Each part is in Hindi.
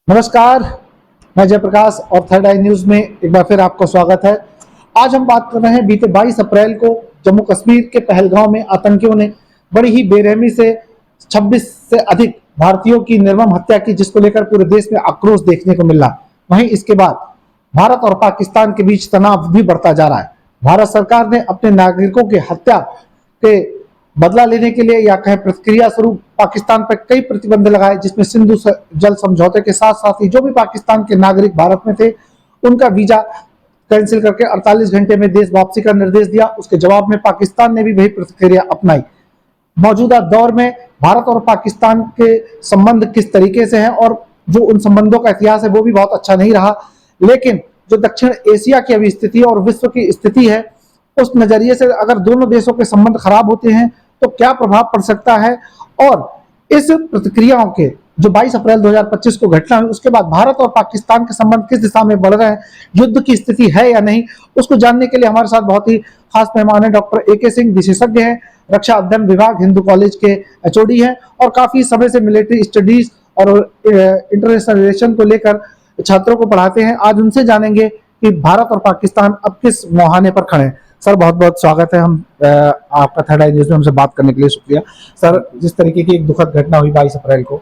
नमस्कार। मैं जयप्रकाश और थर्ड आई न्यूज में एक बार फिर आपका स्वागत है। आज हम बात कर रहे हैं बीते 22 अप्रैल को जम्मू कश्मीर के पहलगांव में आतंकियों ने बड़ी ही बेरहमी से 26 से अधिक भारतीयों की निर्मम हत्या की, जिसको लेकर पूरे देश में आक्रोश देखने को मिल रहा। वहीं इसके बाद भारत और पाकिस्तान के बीच तनाव भी बढ़ता जा रहा है। भारत सरकार ने अपने नागरिकों की हत्या के बदला लेने के लिए या कहें प्रतिक्रिया स्वरूप पाकिस्तान पर कई प्रतिबंध लगाए, जिसमें सिंधु जल समझौते के साथ साथ ही जो भी पाकिस्तान के नागरिक भारत में थे उनका वीजा कैंसिल करके 48 घंटे में देश वापसी का निर्देश दिया। उसके जवाब में पाकिस्तान ने भी वही प्रतिक्रिया अपनाई। मौजूदा दौर में भारत और पाकिस्तान के संबंध किस तरीके से हैं और जो उन संबंधों का इतिहास है वो भी बहुत अच्छा नहीं रहा, लेकिन जो दक्षिण एशिया की अभी स्थिति है और विश्व की स्थिति है, उस नजरिए से अगर दोनों देशों के संबंध खराब होते हैं तो क्या प्रभाव पड़ सकता है, और इस प्रतिक्रियाओं के जो 22 अप्रैल 2025 को घटना हुई उसके बाद भारत और पाकिस्तान के संबंध किस दिशा में बढ़ रहे हैं, युद्ध की स्थिति है या नहीं, उसको जानने के लिए हमारे साथ बहुत ही खास मेहमान है। डॉक्टर ए के सिंह विशेषज्ञ हैं, रक्षा अध्ययन विभाग हिंदू कॉलेज के एचओडी हैं और काफी समय से मिलिट्री स्टडीज और इंटरनेशनल रिलेशन को लेकर छात्रों को पढ़ाते हैं। आज उनसे जानेंगे कि भारत और पाकिस्तान अब किस मुहाने पर खड़े हैं। सर बहुत बहुत स्वागत है आपका थर्ड आई न्यूज में हमसे बात करने के लिए। शुक्रिया सर। जिस तरीके की एक दुखद घटना हुई 22 अप्रैल को,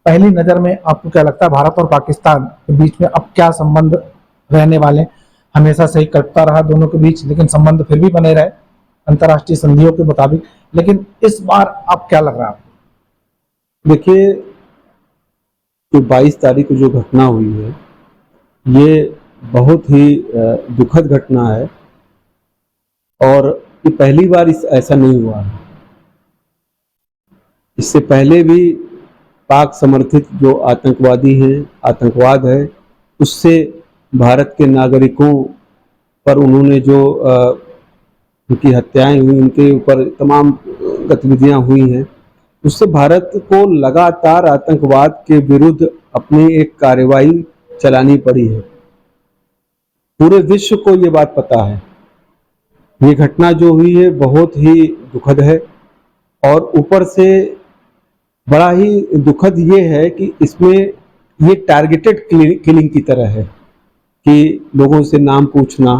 पहली नजर में आपको क्या लगता है भारत और पाकिस्तान के बीच में अब क्या संबंध रहने वाले? हमेशा सही कटता रहा दोनों के बीच, लेकिन संबंध फिर भी बने रहे अंतर्राष्ट्रीय संधियों के मुताबिक, लेकिन इस बार आप क्या लग रहा है आपको? देखिए, जो 22 तारीख को जो घटना हुई है ये बहुत ही दुखद घटना है और ये पहली बार ऐसा नहीं हुआ है। इससे पहले भी पाक समर्थित जो आतंकवादी हैं, आतंकवाद है, उससे भारत के नागरिकों पर उन्होंने जो उनकी हत्याएं हुई, उनके ऊपर तमाम गतिविधियां हुई हैं, उससे भारत को लगातार आतंकवाद के विरुद्ध अपनी एक कार्रवाई चलानी पड़ी है। पूरे विश्व को ये बात पता है। ये घटना जो हुई है बहुत ही दुखद है और ऊपर से बड़ा ही दुखद ये है कि इसमें ये टारगेटेड किलिंग की तरह है कि लोगों से नाम पूछना,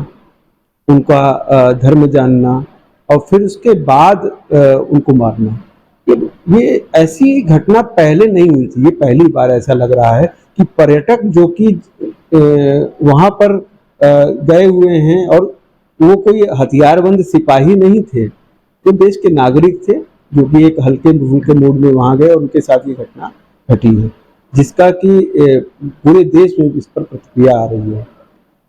उनका धर्म जानना और फिर उसके बाद उनको मारना। ये ऐसी घटना पहले नहीं हुई थी। ये पहली बार ऐसा लग रहा है कि पर्यटक जो कि वहाँ पर गए हुए हैं और वो कोई हथियारबंद सिपाही नहीं थे, वो देश के नागरिक थे जो कि एक हल्के फुल्के मूड में वहाँ गए और उनके साथ ये घटना घटी है, जिसका कि पूरे देश में इस पर प्रतिक्रिया आ रही है।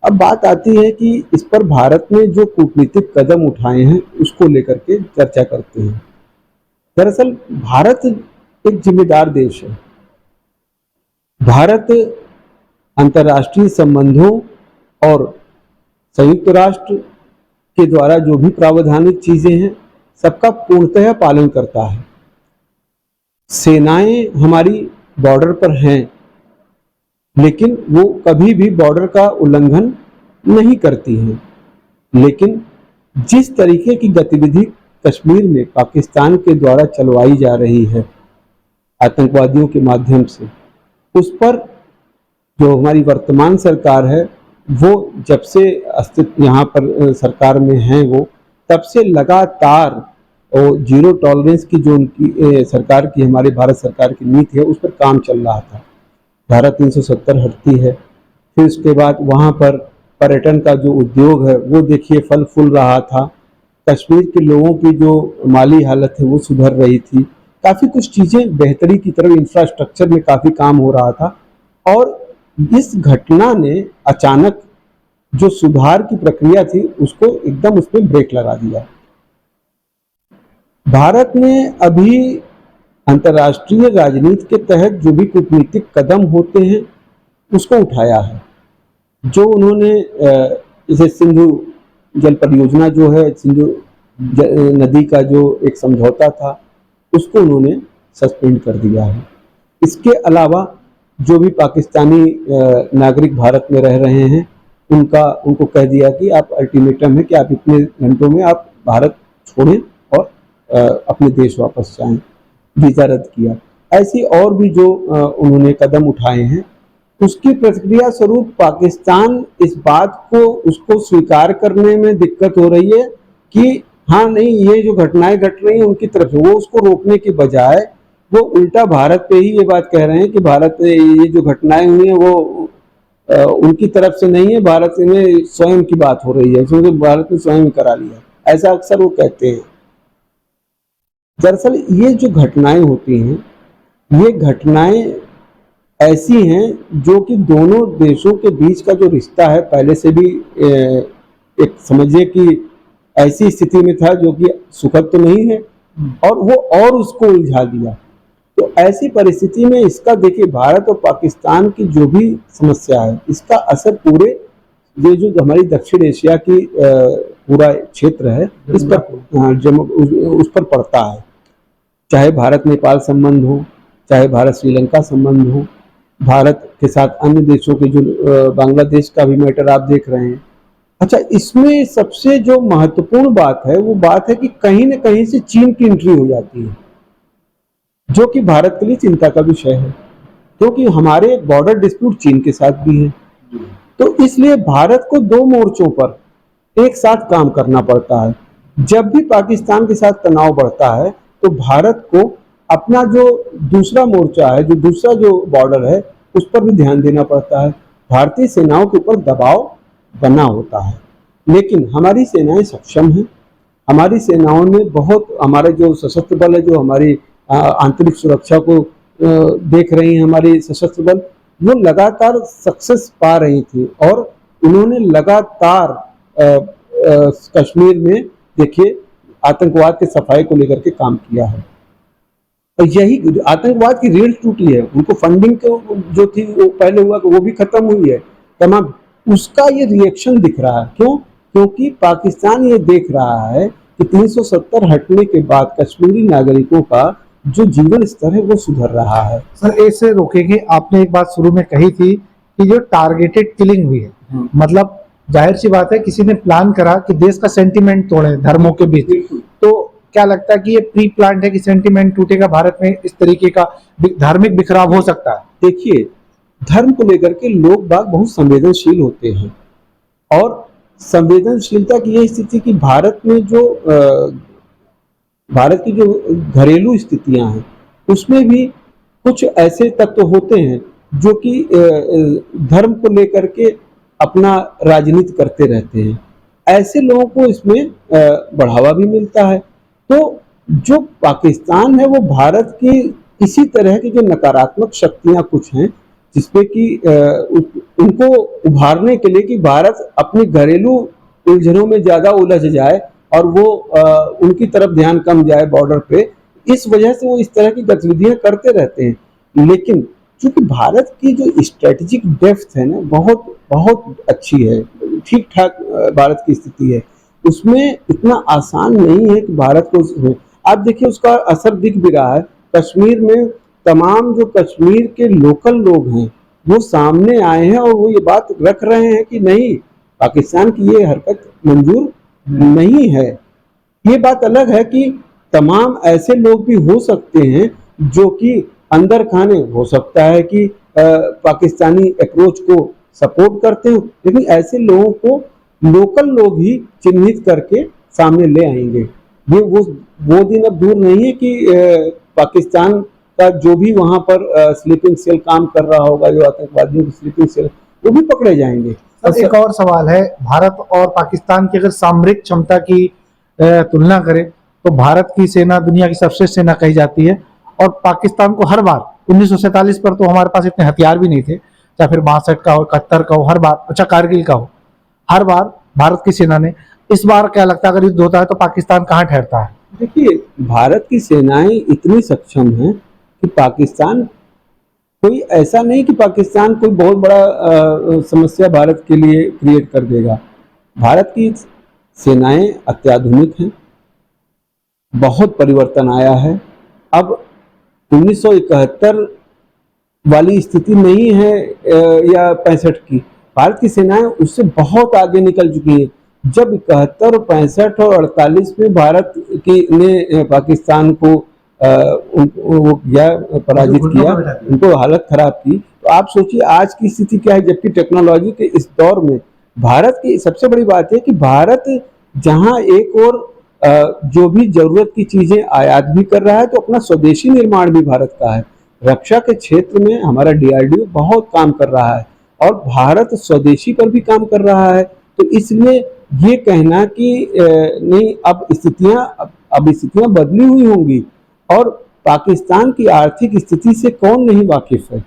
अब बात आती है कि इस पर भारत ने जो कूटनीतिक कदम उठाए हैं उसको लेकर के चर्चा करते हैं। दरअसल भारत एक जिम्मेदार देश है। भारत अंतर्राष्ट्रीय संबंधों और संयुक्त राष्ट्र के द्वारा जो भी प्रावधानिक चीजें हैं सबका पूर्णतः पालन करता है। सेनाएं हमारी बॉर्डर पर हैं, लेकिन वो कभी भी बॉर्डर का उल्लंघन नहीं करती हैं। लेकिन जिस तरीके की गतिविधि कश्मीर में पाकिस्तान के द्वारा चलवाई जा रही है आतंकवादियों के माध्यम से, उस पर जो हमारी वर्तमान सरकार है वो जब से अस्तित्व यहाँ पर सरकार में है वो तब से लगातार और जीरो टॉलरेंस की जो उनकी सरकार की, हमारे भारत सरकार की नीति है, उस पर काम चल रहा था। धारा 370 हटती है, फिर उसके बाद वहाँ पर पर्यटन का जो उद्योग है वो देखिए फल फूल रहा था। कश्मीर के लोगों की जो माली हालत है वो सुधर रही थी। काफ़ी कुछ चीज़ें बेहतरी की तरफ, इंफ्रास्ट्रक्चर में काफ़ी काम हो रहा था और इस घटना ने अचानक जो सुधार की प्रक्रिया थी उसको एकदम उसमें ब्रेक लगा दिया। भारत ने अभी अंतर्राष्ट्रीय राजनीति के तहत जो भी कूटनीतिक कदम होते हैं उसको उठाया है। जो उन्होंने जैसे सिंधु जल परियोजना जो है, सिंधु नदी का जो एक समझौता था उसको उन्होंने सस्पेंड कर दिया है। इसके अलावा जो भी पाकिस्तानी नागरिक भारत में रह रहे हैं उनको कह दिया कि आप अल्टीमेटम है कि आप इतने घंटों में आप भारत छोड़ें और अपने देश वापस जाएं। वीज़ा रद्द किया। ऐसी और भी जो उन्होंने कदम उठाए हैं उसकी प्रतिक्रिया स्वरूप पाकिस्तान इस बात को उसको स्वीकार करने में दिक्कत हो रही है कि हाँ नहीं, ये जो घटनाएं घट रही हैं उनकी तरफ से, वो उसको रोकने की बजाय वो उल्टा भारत पे ही ये बात कह रहे हैं कि भारत ये जो घटनाएं हुई हैं वो उनकी तरफ से नहीं है, भारत में स्वयं की बात हो रही है, क्योंकि भारत ने स्वयं करा लिया, ऐसा अक्सर वो कहते हैं। दरअसल ये जो घटनाएं होती हैं, ये घटनाएं ऐसी हैं जो कि दोनों देशों के बीच का जो रिश्ता है पहले से भी एक समझिए कि ऐसी स्थिति में था जो कि सुखद तो नहीं है, और वो और उसको उलझा दिया। तो ऐसी परिस्थिति में इसका देखिए, भारत और पाकिस्तान की जो भी समस्या है, इसका असर पूरे ये जो हमारी दक्षिण एशिया की पूरा क्षेत्र है इस पर उस पर पड़ता है। चाहे भारत नेपाल संबंध हो, चाहे भारत श्रीलंका संबंध हो, भारत के साथ अन्य देशों के जो बांग्लादेश का भी मैटर आप देख रहे हैं। अच्छा, इसमें सबसे जो महत्वपूर्ण बात है वो बात है कि कहीं न कहीं से चीन की एंट्री हो जाती है, जो कि भारत के लिए चिंता का विषय है, क्योंकि हमारे बॉर्डर डिस्प्यूट चीन के साथ भी है। तो इसलिए भारत को दो मोर्चों पर एक साथ काम करना पड़ता है। जब भी पाकिस्तान के साथ तनाव बढ़ता है तो भारत को अपना जो दूसरा मोर्चा है, जो दूसरा जो बॉर्डर है, उस पर भी ध्यान देना पड़ता है। भारतीय सेनाओं के ऊपर दबाव बना होता है, लेकिन हमारी सेनाएं सक्षम हैं। हमारी सेनाओं ने बहुत, हमारे जो सशस्त्र बल है, जो हमारी आंतरिक सुरक्षा को देख रही हैं, हमारी सशस्त्र बल, वो लगातार सक्सेस पा रही थी और उन्होंने लगातार कश्मीर में देखिए आतंकवाद के सफाई को लेकर के काम किया है। और यही आतंकवाद की रीढ़ टूटी है, उनको फंडिंग जो थी वो पहले हुआ वो भी खत्म हुई है तमाम, उसका ये रिएक्शन दिख रहा है। क्यों? क्योंकि पाकिस्तान ये देख रहा है कि 370 हटने के बाद कश्मीरी नागरिकों का जो जीवन स्तर है वो सुधर रहा है। सर ऐसे रोकेंगे, आपने एक बात शुरू में कही थी कि जो टारगेटेड किलिंग हुई है, मतलब जाहिर सी बात है किसी ने प्लान करा कि देश का सेंटिमेंट तोड़े धर्मों के बीच, तो क्या लगता है कि ये प्री प्लान्ड है कि सेंटिमेंट टूटेगा भारत में, इस तरीके का धार्मिक बिखराव हो सकता है? देखिए, धर्म को लेकर के लोग बाग बहुत संवेदनशील होते हैं, और संवेदनशीलता की यह स्थिति कि भारत में जो भारत की जो घरेलू स्थितियां हैं उसमें भी कुछ ऐसे तत्व होते हैं जो कि धर्म को लेकर के अपना राजनीति करते रहते हैं। ऐसे लोगों को इसमें बढ़ावा भी मिलता है। तो जो पाकिस्तान है वो भारत की इसी तरह की जो नकारात्मक शक्तियां कुछ हैं जिसपे कि उनको उभारने के लिए कि भारत अपनी घरेलू उलझनों में ज्यादा उलझ जाए और वो उनकी तरफ ध्यान कम जाए बॉर्डर पे, इस वजह से वो इस तरह की गतिविधियां करते रहते हैं। लेकिन चूंकि भारत की जो स्ट्रेटेजिक डेप्थ है ना बहुत बहुत अच्छी है, ठीक ठाक भारत की स्थिति है, उसमें इतना आसान नहीं है कि भारत को, आप देखिए उसका असर दिख भी रहा है कश्मीर में। तमाम जो कश्मीर के लोकल लोग हैं वो सामने आए हैं और वो ये बात रख रहे हैं कि नहीं, पाकिस्तान की ये हरकत मंजूर नहीं है। ये बात अलग है कि तमाम ऐसे लोग भी हो सकते हैं जो कि अंदर खाने, हो सकता है कि पाकिस्तानी अप्रोच को सपोर्ट करते हो, लेकिन ऐसे लोगों को लोकल लोग ही चिन्हित करके सामने ले आएंगे। ये वो दिन अब दूर नहीं है कि पाकिस्तान का जो भी वहां पर स्लीपिंग सेल काम कर रहा होगा, जो आतंकवादियों की स्लीपिंग सेल, वो भी पकड़े जाएंगे। एक और सवाल है, भारत और पाकिस्तान की अगर सामरिक क्षमता की तुलना करें तो भारत की सेना दुनिया की सबसे सेना कही जाती है, और पाकिस्तान को हर बार 1947 पर तो हमारे पास इतने हथियार भी नहीं थे, चाहे फिर 62 का हो, 71 का हो, हर बार, अच्छा कारगिल का हो, हर बार भारत की सेना ने। इस बार क्या लगता है अगर युद्ध होता है तो पाकिस्तान कहाँ ठहरता है? देखिए, भारत की सेनाएं इतनी सक्षम हैं कि पाकिस्तान, कोई ऐसा नहीं कि पाकिस्तान कोई बहुत बड़ा समस्या भारत के लिए क्रिएट कर देगा। भारत की सेनाएं अत्याधुनिक हैं, बहुत परिवर्तन आया है। अब 1971 वाली स्थिति नहीं है या 65 की, भारत की सेनाएं उससे बहुत आगे निकल चुकी हैं। जब 71, 65 और 48 में भारत की ने पाकिस्तान को वो किया, पराजित किया, उनको हालत खराब की, तो आप सोचिए आज की स्थिति क्या है, जबकि टेक्नोलॉजी के इस दौर में भारत की सबसे बड़ी बात है कि भारत जहां एक और जो भी जरूरत की चीजें आयात भी कर रहा है, तो अपना स्वदेशी निर्माण भी भारत का है। रक्षा के क्षेत्र में हमारा डीआरडीओ बहुत काम कर रहा है और भारत स्वदेशी पर भी काम कर रहा है। तो इसलिए ये कहना कि नहीं, अब स्थितियां बदली हुई होंगी, और पाकिस्तान की आर्थिक स्थिति से कौन नहीं वाकिफ है।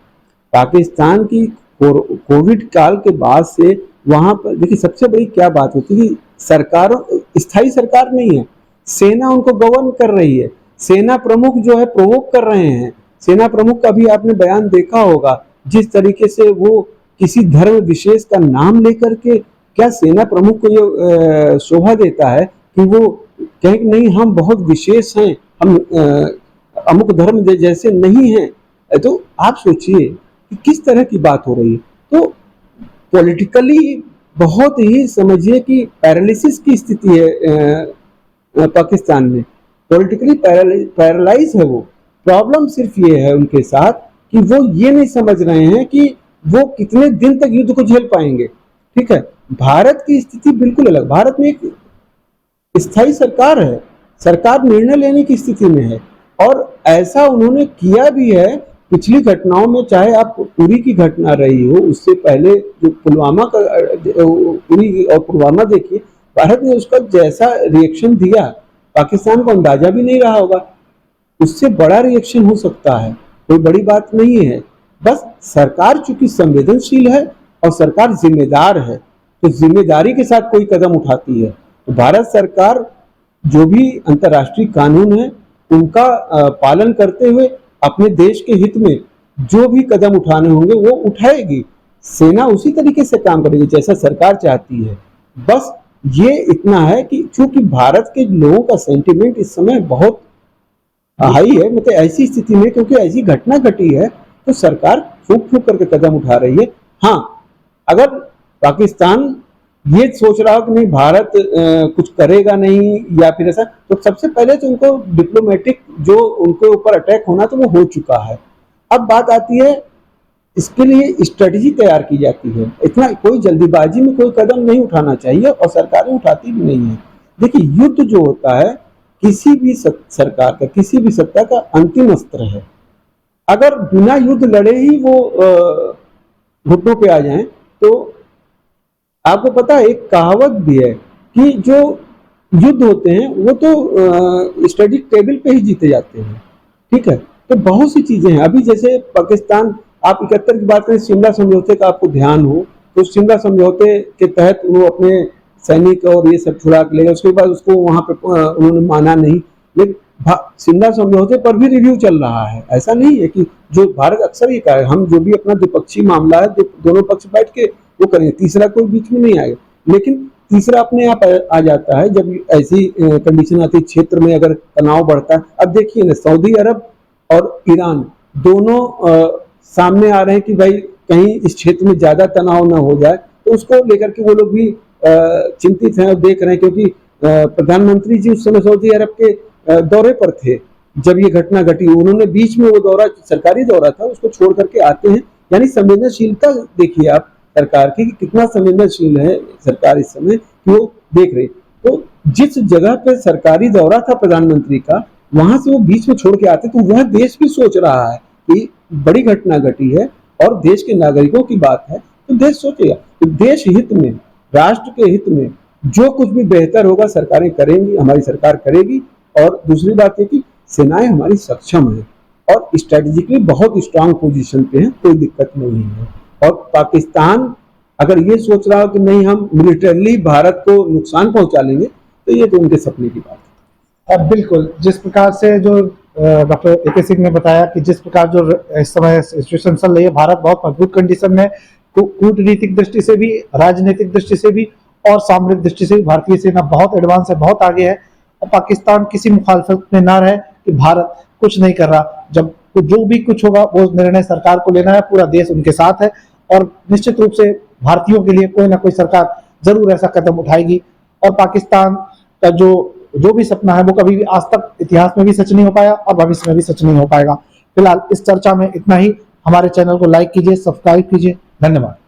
पाकिस्तान की कोविड काल के बाद से वहां पर देखिए सबसे बड़ी क्या बात होती है कि सरकार स्थायी सरकार नहीं है, सेना उनको गवर्न कर रही है। सेना प्रमुख जो है प्रोवोक कर रहे हैं। सेना प्रमुख का भी आपने बयान देखा होगा, जिस तरीके से वो किसी धर्म विशेष का नाम लेकर के, क्या सेना प्रमुख को ये शोभा देता है कि वो कहें कि नहीं हम बहुत विशेष हैं, हम अमुक धर्म जैसे नहीं हैं। तो आप सोचिए कि किस तरह की बात हो रही है। तो पॉलिटिकली बहुत ही समझिए कि पैरालिसिस की स्थिति है पाकिस्तान में, पॉलिटिकली पैरालाइज है वो। प्रॉब्लम सिर्फ ये है उनके साथ कि वो ये नहीं समझ रहे हैं कि वो कितने दिन तक युद्ध को झेल पाएंगे। ठीक है, भारत की स्थिति बिल्कुल अलग। भारत में एक स्थायी सरकार है, सरकार निर्णय लेने की स्थिति में है, और ऐसा उन्होंने किया भी है। पिछली घटनाओं में, चाहे आप उरी की घटना रही हो, उससे पहले जो पुलवामा का उरी और पुलवामा देखिए, भारत ने उसका जैसा रिएक्शन दिया पाकिस्तान को अंदाजा भी नहीं रहा होगा। उससे बड़ा रिएक्शन हो सकता है, कोई बड़ी बात नहीं है। बस सरकार चूंकि संवेदनशील है और सरकार जिम्मेदार है, तो जिम्मेदारी के साथ कोई कदम उठाती है। तो भारत सरकार जो भी अंतर्राष्ट्रीय कानून है उनका पालन करते हुए अपने देश के हित में जो भी कदम उठाने होंगे वो उठाएगी। सेना उसी तरीके से काम करेगी जैसा सरकार चाहती है। बस ये इतना है कि चूंकि भारत के लोगों का सेंटिमेंट इस समय बहुत हाई है, मतलब ऐसी स्थिति में, क्योंकि ऐसी घटना घटी है, तो सरकार फूंक फूंक करके कदम उठा रही है। हाँ, अगर पाकिस्तान ये सोच रहा हो कि नहीं भारत कुछ करेगा नहीं या फिर ऐसा, तो सबसे पहले तो उनको डिप्लोमेटिक जो उनके ऊपर अटैक होना तो वो हो चुका है। अब बात आती है, इसके लिए स्ट्रेटजी तैयार की जाती है। इतना कोई जल्दीबाजी में कोई कदम नहीं उठाना चाहिए, और सरकारें उठाती भी नहीं है। देखिए, युद्ध जो होता है किसी भी सरकार का, किसी भी सत्ता का अंतिम अस्त्र है। अगर बिना युद्ध लड़े ही वो घुटनों पे आ जाएं, तो आपको पता है एक कहावत भी है कि जो युद्ध होते हैं वो तो स्टडी टेबल पे ही जीते जाते हैं। ठीक है, तो बहुत सी चीजें हैं। अभी जैसे पाकिस्तान, आप 71 की बात करें, शिमला समझौते का आपको ध्यान हो, तो शिमला समझौते के तहत वो अपने सैनिक और ये सब छुड़ा के ले गए। उसके बाद उसको वहां पे उन्होंने माना नहीं, लेकिन शिमला समझौते पर भी रिव्यू चल रहा है। ऐसा नहीं है कि जो भारत अक्सर ये कहा है, हम जो भी अपना द्विपक्षीय मामला है दोनों पक्ष बैठ के वो करेंगे, तीसरा कोई बीच में नहीं आएगा। लेकिन तीसरा अपने आप आ जाता है जब ऐसी कंडीशन आती है, क्षेत्र में अगर तनाव बढ़ता है। अब देखिए ना, सऊदी अरब और ईरान दोनों सामने आ रहे हैं कि भाई कहीं इस क्षेत्र में ज्यादा तनाव ना हो जाए, तो उसको लेकर के वो लोग भी चिंतित हैं और देख रहे हैं। क्योंकि प्रधानमंत्री जी उस समय सऊदी अरब के दौरे पर थे जब ये घटना घटी। उन्होंने बीच में वो दौरा, सरकारी दौरा था, उसको छोड़ करके आते हैं। यानी संवेदनशीलता देखिए आप सरकार की, कितना संवेदनशील है सरकार इस समय कि वो देख रही। तो जिस जगह पे सरकारी दौरा था प्रधानमंत्री का, वहां से वो बीच में छोड़ के आते, तो वह देश भी सोच रहा है कि बड़ी घटना घटी है और देश के नागरिकों की बात है, तो देश सोचेगा। तो देश हित में, राष्ट्र के हित में जो कुछ भी बेहतर होगा सरकारें करेंगी, हमारी सरकार करेगी। और दूसरी बात है कि सेनाएं हमारी सक्षम है और स्ट्रेटेजिकली बहुत स्ट्रांग पोजीशन पे है, कोई दिक्कत नहीं है। और पाकिस्तान अगर ये सोच रहा हो कि नहीं हम मिलिटरली भारत को नुकसान पहुंचा लेंगे, तो ये तो उनके सपने की बात है। अब बिल्कुल जिस प्रकार से जो डॉक्टर ए.के. सिंह ने बताया कि जिस प्रकार जो इस समय सिचुएशन चल रही है, भारत बहुत मजबूत कंडीशन में, कूटनीतिक दृष्टि से भी, राजनीतिक दृष्टि से भी और सामरिक दृष्टि से भी भारतीय सेना बहुत एडवांस है, बहुत आगे है। और पाकिस्तान किसी मुखालफत में ना रहे कि भारत कुछ नहीं कर रहा। जब जो भी कुछ होगा वो निर्णय सरकार को लेना है, पूरा देश उनके साथ है, और निश्चित रूप से भारतीयों के लिए कोई ना कोई सरकार जरूर ऐसा कदम उठाएगी। और पाकिस्तान का जो भी सपना है वो कभी भी आज तक इतिहास में भी सच नहीं हो पाया और भविष्य में भी सच नहीं हो पाएगा। फिलहाल इस चर्चा में इतना ही। हमारे चैनल को लाइक कीजिए, सब्सक्राइब कीजिए। धन्यवाद।